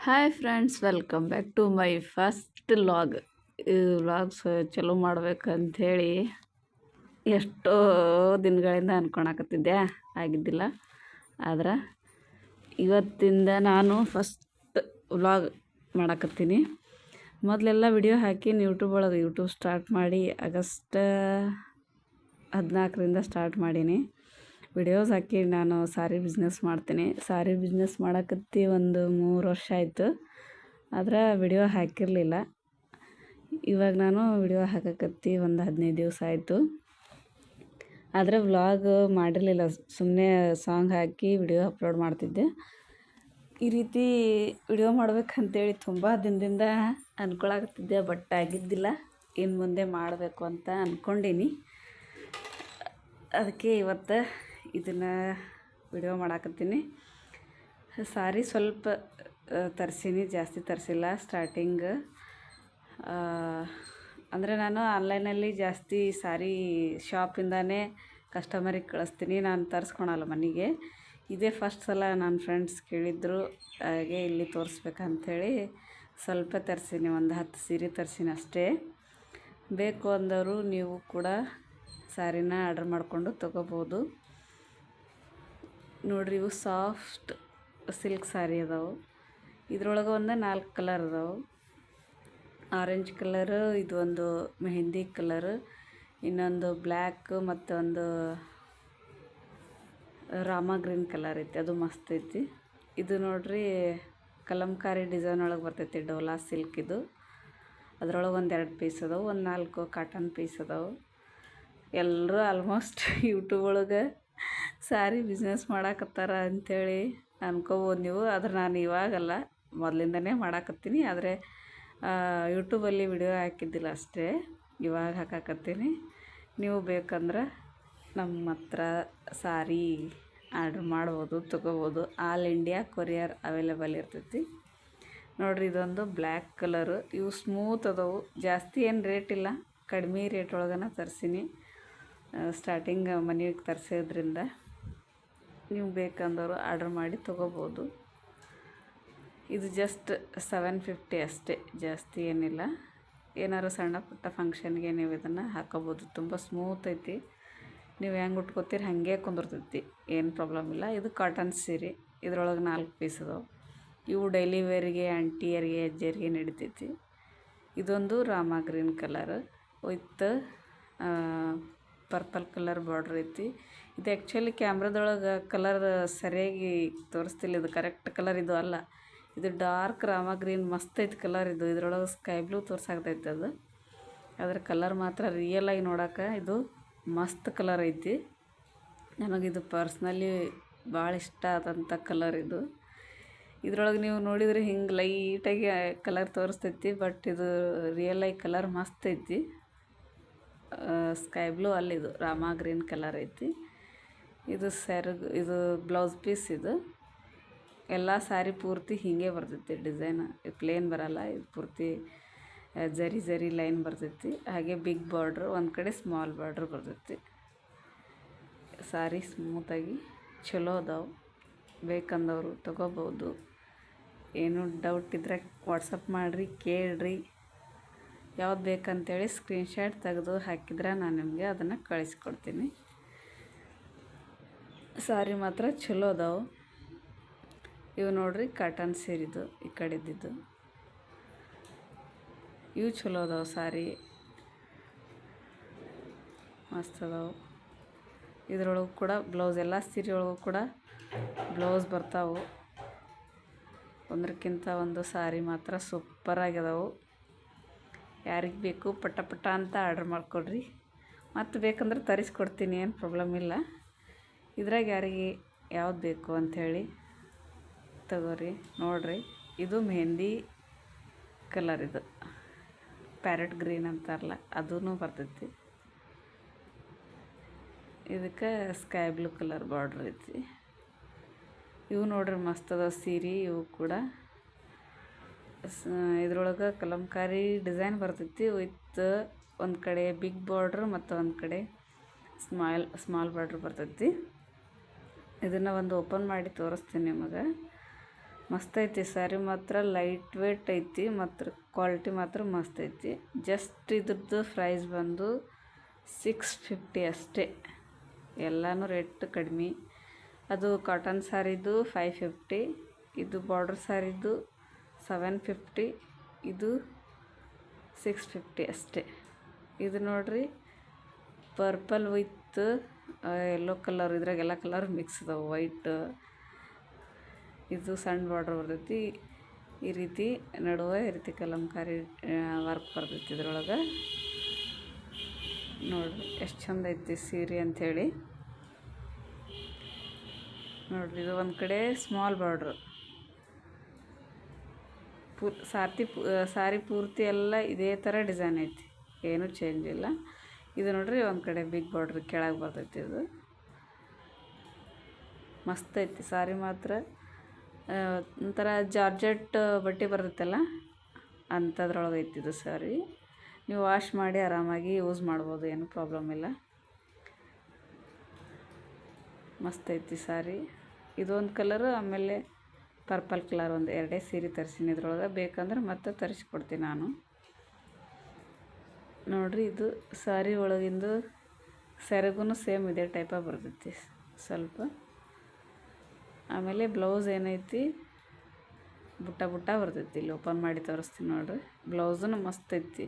Hi friends, welcome back to my first vlog. ಈ vlogs ಚಲೋ ಮಾಡ್ಬೇಕಂಥೇಳಿ ಎಷ್ಟೋ ದಿನಗಳಿಂದ ಅಂದ್ಕೊಳಕತ್ತಿದ್ದೆ, ಆಗಿದ್ದಿಲ್ಲ. ಆದ್ರೆ ಇವತ್ತಿಂದ ನಾನು ಫಸ್ಟ್ ವ್ಲಾಗ್ ಮಾಡಕತ್ತೀನಿ. ಮೊದಲೆಲ್ಲ ವಿಡಿಯೋ ಹಾಕೀನಿ ಯೂಟ್ಯೂಬ್ ಸ್ಟಾರ್ಟ್ ಮಾಡಿ ಆಗಸ್ಟ್ 14ರಿಂದ ಸ್ಟಾರ್ಟ್ ಮಾಡೀನಿ. ವಿಡಿಯೋಸ್ ಹಾಕಿ ನಾನು ಸಾರಿ ಬಿಸ್ನೆಸ್ ಮಾಡ್ತೀನಿ. ಸಾರಿ ಬಿಸ್ನೆಸ್ ಮಾಡಕತ್ತಿ ಒಂದು 3 ವರ್ಷ ಆಯಿತು. ಆದರೆ ವಿಡಿಯೋ ಹಾಕಿರಲಿಲ್ಲ. ಇವಾಗ ನಾನು ವಿಡಿಯೋ ಹಾಕಕತ್ತಿ ಒಂದು 15 ದಿವಸ ಆಯಿತು. ಆದರೆ ವ್ಲಾಗ್ ಮಾಡಿರಲಿಲ್ಲ, ಸುಮ್ಮನೆ ಸಾಂಗ್ ಹಾಕಿ ವಿಡಿಯೋ ಅಪ್ಲೋಡ್ ಮಾಡ್ತಿದ್ದೆ. ಈ ರೀತಿ ವಿಡಿಯೋ ಮಾಡ್ಬೇಕಂತೇಳಿ ತುಂಬ ದಿನದಿಂದ ಅಂದ್ಕೊಳಕತ್ತಿದ್ದೆ, ಬಟ್ ಆಗಿದ್ದಿಲ್ಲ. ಇನ್ನು ಮುಂದೆ ಮಾಡಬೇಕು ಅಂತ ಅಂದ್ಕೊಂಡೀನಿ. ಅದಕ್ಕೆ ಇವತ್ತು ಇದನ್ನು ವಿಡಿಯೋ ಮಾಡಾಕತ್ತೀನಿ. ಸಾರಿ ಸ್ವಲ್ಪ ತರಿಸೀನಿ, ಜಾಸ್ತಿ ತರಿಸಿಲ್ಲ. ಸ್ಟಾರ್ಟಿಂಗ್ ಅಂದರೆ ನಾನು ಆನ್ಲೈನಲ್ಲಿ ಜಾಸ್ತಿ ಸಾರಿ ಶಾಪಿಂದನೇ ಕಸ್ಟಮರಿಗೆ ಕಳಿಸ್ತೀನಿ, ನಾನು ತರಿಸ್ಕೊಳಲ್ಲ ಮನೆಗೆ. ಇದೇ ಫಸ್ಟ್ ಸಲ ನನ್ನ ಫ್ರೆಂಡ್ಸ್ ಕೇಳಿದ್ರು, ಹಾಗೆ ಇಲ್ಲಿ ತೋರಿಸ್ಬೇಕಂಥೇಳಿ ಸ್ವಲ್ಪ ತರಿಸೀನಿ. ಒಂದು 10 ಸೀರೆ ತರಿಸೀನಿ ಅಷ್ಟೇ. ಬೇಕು ಅಂದವರು ನೀವು ಕೂಡ ಸಾರಿನ ಆರ್ಡ್ರ್ ಮಾಡಿಕೊಂಡು ತೊಗೋಬೋದು. ನೋಡ್ರಿ, ಇವು ಸಾಫ್ಟ್ ಸಿಲ್ಕ್ ಸಾರಿ ಅದಾವೆ. ಇದ್ರೊಳಗೆ ಒಂದು 4 ಕಲರ್ ಅದಾವೆ. ಆರೆಂಜ್ ಕಲರು, ಇದು ಒಂದು ಮೆಹಂದಿ ಕಲರು, ಇನ್ನೊಂದು ಬ್ಲ್ಯಾಕ್, ಮತ್ತು ಒಂದು ರಾಮ ಗ್ರೀನ್ ಕಲರ್ ಐತಿ, ಅದು ಮಸ್ತ್ ಐತಿ. ಇದು ನೋಡ್ರಿ ಕಲಂಕಾರಿ ಡಿಸೈನ್ ಒಳಗೆ ಬರ್ತೈತಿ, ಡೋಲಾ ಸಿಲ್ಕ್. ಇದು ಅದರೊಳಗೆ ಒಂದು 2 ಪೀಸ್ ಅದಾವೆ, ಒಂದು 4 ಕಾಟನ್ ಪೀಸ್ ಅದಾವೆ. ಎಲ್ಲರೂ ಆಲ್ಮೋಸ್ಟ್ ಯೂಟ್ಯೂಬ್ ಒಳಗೆ ಸಾರಿ ಬಿಸ್ನೆಸ್ ಮಾಡಾಕತ್ತಾರ ಅಂಥೇಳಿ ಅನ್ಕೋಬೋದು ನೀವು. ಆದ್ರೆ ನಾನು ಇವಾಗಲ್ಲ, ಮೊದಲಿಂದನೇ ಮಾಡಾಕತ್ತೀನಿ. ಆದರೆ ಯೂಟ್ಯೂಬಲ್ಲಿ ವಿಡಿಯೋ ಹಾಕಿದ್ದಿಲ್ಲ ಅಷ್ಟೇ, ಇವಾಗ ಹಾಕಾಕತ್ತೀನಿ. ನೀವು ಬೇಕಂದ್ರೆ ನಮ್ಮ ಹತ್ರ ಸಾರಿ ಆರ್ಡ್ರ್ ಮಾಡ್ಬೋದು, ತೊಗೋಬೋದು. ಆಲ್ ಇಂಡಿಯಾ ಕೊರಿಯರ್ ಅವೈಲೇಬಲ್ ಇರ್ತೈತಿ. ನೋಡಿರಿ, ಇದೊಂದು ಬ್ಲ್ಯಾಕ್ ಕಲರು. ಇವು ಸ್ಮೂತ್ ಅದಾವು, ಜಾಸ್ತಿ ಏನು ರೇಟ್ ಇಲ್ಲ, ಕಡಿಮೆ ರೇಟ್ ಒಳಗನ ತರಿಸೀನಿ. ಸ್ಟಾರ್ಟಿಂಗ್ ಮನೆಗೆ ತರಿಸೋದ್ರಿಂದ ನೀವು ಬೇಕಂದವರು ಆರ್ಡ್ರ್ ಮಾಡಿ ತೊಗೋಬೋದು. ಇದು ಜಸ್ಟ್ 750 ಅಷ್ಟೇ, ಜಾಸ್ತಿ ಏನಿಲ್ಲ. ಏನಾದ್ರು ಸಣ್ಣ ಪುಟ್ಟ ಫಂಕ್ಷನ್ಗೆ ನೀವು ಇದನ್ನು ಹಾಕೋಬೋದು. ತುಂಬ ಸ್ಮೂತ್ ಐತಿ, ನೀವು ಹೆಂಗೆ ಉಟ್ಕೋತೀರಿ ಹಾಗೆ ಕುಂದಿರ್ತೈತಿ, ಏನು ಪ್ರಾಬ್ಲಮ್ ಇಲ್ಲ. ಇದು ಕಾಟನ್ ಸೀರೆ, ಇದ್ರೊಳಗೆ 4 ಪೀಸ್ ಅದಾವೆ. ಇವು ಡೈಲಿ ವೇರಿಗೆ, ಆಂಟಿಯರಿಗೆ, ಅಜ್ಜಿಯರಿಗೆ ನಡಿತೈತಿ. ಇದೊಂದು Rama green colour with purple colour border ಐತಿ. ಇದು ಆ್ಯಕ್ಚುಲಿ ಕ್ಯಾಮ್ರಾದೊಳಗೆ ಕಲರ್ ಸರಿಯಾಗಿ ತೋರಿಸ್ತಿಲ್ಲ, ಇದು ಕರೆಕ್ಟ್ ಕಲರ್ ಇದು ಅಲ್ಲ. ಇದು ಡಾರ್ಕ್ ರಾಮ ಗ್ರೀನ್, ಮಸ್ತ್ ಐತಿ ಕಲರ್. ಇದು ಇದ್ರೊಳಗೆ ಸ್ಕೈ ಬ್ಲೂ ತೋರ್ಸಾಗ್ತೈತೆ ಅದು, ಅದ್ರ ಕಲರ್ ಮಾತ್ರ ರಿಯಲಾಗಿ ನೋಡೋಕೆ ಇದು ಮಸ್ತ್ ಕಲರ್ ಐತಿ. ನನಗಿದು ಪರ್ಸ್ನಲಿ ಭಾಳ ಇಷ್ಟ ಆದಂಥ ಕಲರ್ ಇದು. ಇದ್ರೊಳಗೆ ನೀವು ನೋಡಿದರೆ ಹಿಂಗೆ ಲೈಟಾಗಿ ಕಲರ್ ತೋರಿಸ್ತೈತಿ, ಬಟ್ ಇದು ರಿಯಲಾಗಿ ಕಲರ್ ಮಸ್ತ್ ಐತಿ. ಸ್ಕೈ ಬ್ಲೂ ಅಲ್ಲಿದು ರಾಮ ಗ್ರೀನ್ ಕಲರ್ ಐತಿ. ಇದು ಇದು ಬ್ಲೌಸ್ ಪೀಸ್. ಇದು ಎಲ್ಲ ಸ್ಯಾರಿ ಪೂರ್ತಿ ಹೀಗೆ ಬರ್ತೈತಿ ಡಿಸೈನ್, ಪ್ಲೇನ್ ಬರಲ್ಲ. ಇದು ಪೂರ್ತಿ ಜರಿ ಲೈನ್ ಬರ್ತೈತಿ. ಹಾಗೆ ಬಿಗ್ ಬಾರ್ಡ್ರು, ಒಂದು ಕಡೆ ಸ್ಮಾಲ್ ಬಾರ್ಡ್ರ್ ಬರ್ತೈತಿ. ಸಾರಿ ಸ್ಮೂತಾಗಿ ಚಲೋ ಅದಾವೆ, ಬೇಕಂದವರು ತೊಗೋಬೋದು. ಏನು ಡೌಟ್ ಇದ್ದರೆ ವಾಟ್ಸಪ್ ಮಾಡಿರಿ, ಕೇಳಿರಿ. ಯಾವ್ದು ಬೇಕಂತೇಳಿ ಸ್ಕ್ರೀನ್ಶಾಟ್ ತೆಗೆದು ಹಾಕಿದ್ರೆ ನಾನು ನಿಮಗೆ ಅದನ್ನು ಕಳಿಸ್ಕೊಡ್ತೀನಿ. ಸಾರಿ ಮಾತ್ರ ಚಲೋ ಅದಾವೆ. ಇವು ನೋಡ್ರಿ ಕಾಟನ್ ಸೀರಿದು, ಈ ಕಡೆದಿದ್ದು ಇವು ಚಲೋ ಅದಾವೆ. ಸಾರಿ ಮಸ್ತ್ ಅದಾವೆ. ಇದ್ರೊಳಗೆ ಕೂಡ ಬ್ಲೌಸ್, ಎಲ್ಲ ಸೀರೆ ಒಳಗೂ ಕೂಡ ಬ್ಲೌಸ್ ಬರ್ತಾವೆ. ಒಂದಕ್ಕಿಂತ ಒಂದು ಸಾರಿ ಮಾತ್ರ ಸೂಪರಾಗಿದಾವೆ. ಯಾರಿಗೆ ಬೇಕು ಪಟ್ಟ ಅಂತ ಆರ್ಡ್ರ್ ಮಾಡ್ಕೊಡ್ರಿ. ಮತ್ತು ಬೇಕಂದ್ರೆ ತರಿಸ್ಕೊಡ್ತೀನಿ, ಏನು ಪ್ರಾಬ್ಲಮ್ ಇಲ್ಲ. ಇದ್ರಾಗ ಯಾರಿಗೆ ಯಾವ್ದು ಬೇಕು ಅಂಥೇಳಿ ತಗೋರಿ. ನೋಡಿರಿ, ಇದು ಮೆಹಂದಿ ಕಲರ್, ಇದು ಪ್ಯಾರೆಟ್ ಗ್ರೀನ್ ಅಂತಾರಲ್ಲ ಅದೂ ಬರ್ತೈತಿ. ಇದಕ್ಕೆ ಸ್ಕೈ ಬ್ಲೂ ಕಲರ್ ಬಾರ್ಡ್ರ್ ಐತಿ. ಇವು ನೋಡ್ರಿ ಮಸ್ತ್ ಅದಾವ ಸೀರೆ. ಇವು ಕೂಡ ಇದ್ರೊಳಗೆ ಕಲಂಕಾರಿ ಡಿಸೈನ್ ಬರ್ತೈತಿ, ವಿತ್ ಒಂದು ಕಡೆ ಬಿಗ್ ಬಾರ್ಡ್ರ್ ಮತ್ತು ಒಂದು ಕಡೆ ಸ್ಮಾಲ್ ಬಾರ್ಡ್ರ್ ಬರ್ತೈತಿ. ಇದನ್ನು ಒಂದು ಓಪನ್ ಮಾಡಿ ತೋರಿಸ್ತೀನಿ ನಿಮಗೆ. ಮಸ್ತ್ ಐತಿ ಸ್ಯಾರಿ ಮಾತ್ರ ಲೈಟ್ ವೇಟ್ ಐತಿ ಮತ್ತು ಕ್ವಾಲಿಟಿ ಮಾತ್ರ ಮಸ್ತ್ ಐತಿ. ಜಸ್ಟ್ ಇದ್ರದ್ದು ಪ್ರೈಸ್ ಬಂದು 650 ಅಷ್ಟೇ. ಎಲ್ಲನೂ ರೇಟ್ ಕಡಿಮೆ. ಅದು ಕಾಟನ್ ಸ್ಯಾರಿದು 550, ಇದು ಬಾರ್ಡರ್ ಸ್ಯಾರಿದು 750, ಇದು 650 ಅಷ್ಟೇ. ಇದು ನೋಡ್ರಿ ಪರ್ಪಲ್ ವಿತ್ ಯೆಲ್ಲೋ ಕಲರ್, ಇದ್ರಾಗೆಲ್ಲ ಕಲರ್ ಮಿಕ್ಸ್ ಅದಾವೆ. ವೈಟ್, ಇದು ಸಣ್ಣ ಬಾರ್ಡ್ರ್ ಬರ್ತೈತಿ. ಈ ರೀತಿ ನಡುವೆ ಈ ರೀತಿ ಕಲಂಕಾರಿ ವರ್ಕ್ ಬರ್ತೈತಿ. ಇದ್ರೊಳಗೆ ನೋಡ್ರಿ ಎಷ್ಟು ಚಂದ ಐತಿ ಸೀರೆ ಅಂಥೇಳಿ. ನೋಡ್ರಿ ಇದು ಒಂದು ಕಡೆ ಸ್ಮಾಲ್ ಬಾರ್ಡ್ರು, ಸಾರಿ ಪೂರ್ತಿ ಎಲ್ಲ ಇದೇ ಥರ ಡಿಸೈನ್ ಐತಿ, ಏನೂ ಚೇಂಜ್ ಇಲ್ಲ. ಇದು ನೋಡ್ರಿ ಒಂದು ಕಡೆ ಬಿಗ್ ಬಾರ್ಡ್ರ್ ಕೆಳಗೆ ಬರ್ತೈತಿ. ಇದು ಮಸ್ತ್ ಐತಿ ಸಾರಿ ಮಾತ್ರ. ಒಂಥರ ಜಾರ್ಜೆಟ್ ಬಟ್ಟೆ ಬರ್ತೈತಲ್ಲ ಅಂಥದ್ರೊಳಗೆ ಐತಿ ಇದು ಸಾರಿ. ನೀವು ವಾಶ್ ಮಾಡಿ ಆರಾಮಾಗಿ ಯೂಸ್ ಮಾಡ್ಬೋದು, ಏನೂ ಪ್ರಾಬ್ಲಮ್ ಇಲ್ಲ. ಮಸ್ತ್ ಐತಿ ಸಾರಿ. ಇದೊಂದು ಕಲರು, ಆಮೇಲೆ ಪರ್ಪಲ್ ಕಲರ್ ಒಂದು ಎರಡೇ ಸೀರೆ ತರಿಸಿನಿ ಇದ್ರೊಳಗೆ. ಬೇಕಂದ್ರೆ ಮತ್ತೆ ತರಿಸ್ಕೊಡ್ತೀನಿ ನಾನು. ನೋಡ್ರಿ ಇದು ಸಾರಿ ಒಳಗಿಂದು ಸೆರಗೂ ಸೇಮ್ ಇದೇ ಟೈಪಾಗಿ ಬರ್ತೈತಿ ಸ್ವಲ್ಪ. ಆಮೇಲೆ ಬ್ಲೌಸ್ ಏನೈತಿ ಬುಟ್ಟ ಬುಟ್ಟ ಬರ್ತೈತಿ. ಇಲ್ಲಿ ಓಪನ್ ಮಾಡಿ ತೋರಿಸ್ತೀನಿ ನೋಡ್ರಿ. ಬ್ಲೌಸೂ ಮಸ್ತ್ ಐತಿ.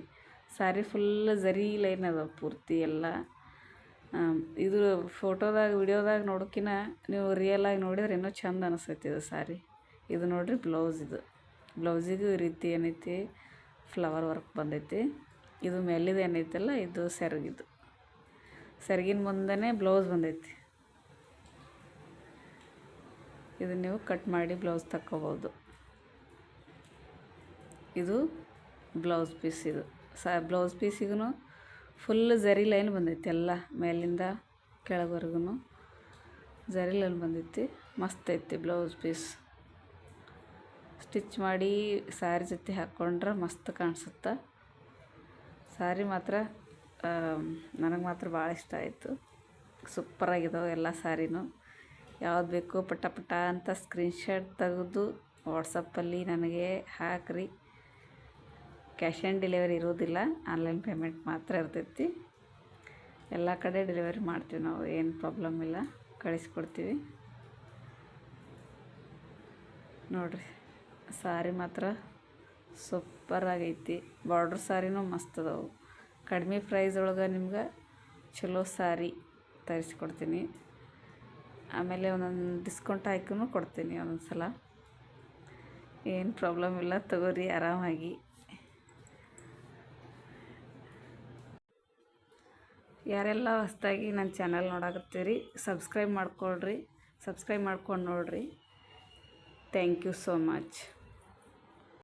ಸಾರಿ ಫುಲ್ ಜರಿ ಲೈನ್ ಅದಾವೆ ಪೂರ್ತಿ ಎಲ್ಲ. ಇದು ಫೋಟೋದಾಗ ವಿಡಿಯೋದಾಗ ನೋಡೋಕ್ಕಿಂತ ನೀವು ರಿಯಲಾಗಿ ನೋಡಿದ್ರೆ ಇನ್ನೂ ಚಂದ ಅನಿಸ್ತೈತಿ ಇದು ಸಾರಿ. ಇದು ನೋಡ್ರಿ ಬ್ಲೌಸ್. ಇದು ಬ್ಲೌಸಿಗೂ ಈ ರೀತಿ ಏನೈತಿ ಫ್ಲವರ್ ವರ್ಕ್ ಬಂದೈತಿ. ಇದು ಮೇಲಿದು ಏನೈತಲ್ಲ ಇದು ಸೆರಗಿದು, ಸೆರಗಿನ ಮುಂದೆನೇ ಬ್ಲೌಸ್ ಬಂದೈತಿ. ಇದು ನೀವು ಕಟ್ ಮಾಡಿ ಬ್ಲೌಸ್ ತಕ್ಕೋಬೋದು. ಇದು ಬ್ಲೌಸ್ ಪೀಸ್. ಇದು ಬ್ಲೌಸ್ ಪೀಸಿಗೂ ಫುಲ್ ಜರಿ ಲೈನ್ ಬಂದೈತಿ. ಎಲ್ಲ ಮೇಲಿಂದ ಕೆಳಗವರೆಗೂ ಜರಿ ಲೈನ್ ಬಂದೈತಿ. ಮಸ್ತ್ ಐತಿ ಬ್ಲೌಸ್ ಪೀಸ್. ಸ್ಟಿಚ್ ಮಾಡಿ ಸ್ಯಾರಿ ಜೊತೆ ಹಾಕ್ಕೊಂಡ್ರೆ ಮಸ್ತ್ ಕಾಣಿಸುತ್ತೆ. ಸ್ಯಾರಿ ಮಾತ್ರ ನನಗೆ ಮಾತ್ರ ಭಾಳ ಇಷ್ಟ ಆಯಿತು. ಸೂಪರಾಗಿದ್ದಾವೆ ಎಲ್ಲ ಸ್ಯಾರಿನೂ. ಯಾವ್ದು ಬೇಕು ಪಟ ಪಟ ಅಂತ ಸ್ಕ್ರೀನ್ಶಾಟ್ ತೆಗೆದು ವಾಟ್ಸಪ್ಪಲ್ಲಿ ನನಗೆ ಹಾಕ್ರಿ. ಕ್ಯಾಶ್ ಆನ್ ಡೆಲಿವರಿ ಇರೋದಿಲ್ಲ, ಆನ್ಲೈನ್ ಪೇಮೆಂಟ್ ಮಾತ್ರ ಇರ್ತೈತಿ. ಎಲ್ಲ ಕಡೆ ಡೆಲಿವರಿ ಮಾಡ್ತೀವಿ ನಾವು, ಏನು ಪ್ರಾಬ್ಲಮ್ ಇಲ್ಲ, ಕಳಿಸ್ಕೊಡ್ತೀವಿ. ನೋಡಿರಿ ಸಾರಿ ಮಾತ್ರ ಸೂಪರಾಗೈತಿ. ಬಾರ್ಡ್ರ್ ಸಾರಿನೂ ಮಸ್ತ್ ಅದಾವೆ. ಕಡಿಮೆ ಪ್ರೈಸ್ ಒಳಗೆ ನಿಮ್ಗೆ ಚಲೋ ಸಾರಿ ತರಿಸ್ಕೊಡ್ತೀನಿ. ಆಮೇಲೆ ಒಂದೊಂದು ಡಿಸ್ಕೌಂಟ್ ಹಾಕಿನೂ ಕೊಡ್ತೀನಿ ಒಂದೊಂದು ಸಲ. ಏನು ಪ್ರಾಬ್ಲಮ್ ಇಲ್ಲ, ತಗೋರಿ ಆರಾಮಾಗಿ. ಯಾರೆಲ್ಲ ಹೊಸದಾಗಿ ನನ್ನ ಚಾನಲ್ ನೋಡಾಕತ್ತೀರಿ ಸಬ್ಸ್ಕ್ರೈಬ್ ಮಾಡ್ಕೊಳ್ರಿ. ಸಬ್ಸ್ಕ್ರೈಬ್ ಮಾಡ್ಕೊಂಡು ನೋಡಿರಿ. Thank you so much.